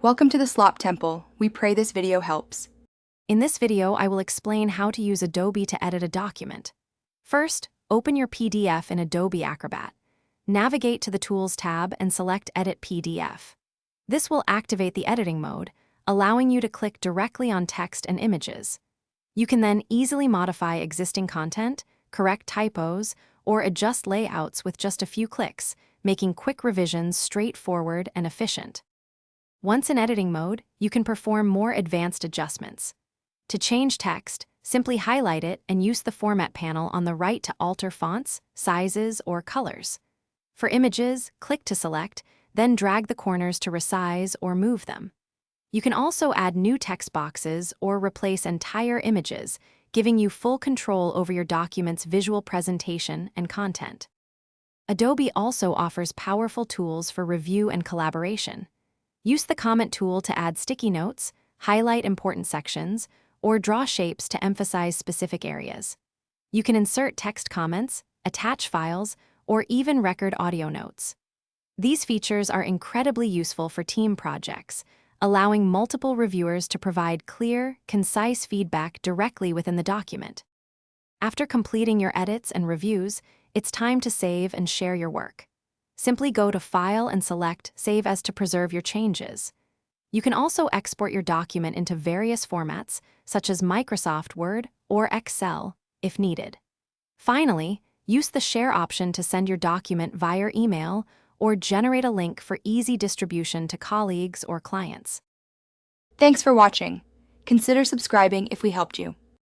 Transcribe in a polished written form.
Welcome to the Slop Temple. We pray this video helps. In this video, I will explain how to use Adobe to edit a document. First, open your PDF in Adobe Acrobat. Navigate to the Tools tab and select Edit PDF. This will activate the editing mode, allowing you to click directly on text and images. You can then easily modify existing content, correct typos, or adjust layouts with just a few clicks, making quick revisions straightforward and efficient. Once in editing mode, you can perform more advanced adjustments. To change text, simply highlight it and use the Format panel on the right to alter fonts, sizes, or colors. For images, click to select, then drag the corners to resize or move them. You can also add new text boxes or replace entire images, giving you full control over your document's visual presentation and content. Adobe also offers powerful tools for review and collaboration. Use the comment tool to add sticky notes, highlight important sections, or draw shapes to emphasize specific areas. You can insert text comments, attach files, or even record audio notes. These features are incredibly useful for team projects, allowing multiple reviewers to provide clear, concise feedback directly within the document. After completing your edits and reviews, it's time to save and share your work. Simply go to File and select Save as to preserve your changes. You can also export your document into various formats, such as Microsoft Word or Excel, if needed. Finally, use the Share option to send your document via email or generate a link for easy distribution to colleagues or clients. Thanks for watching. Consider subscribing if we helped you.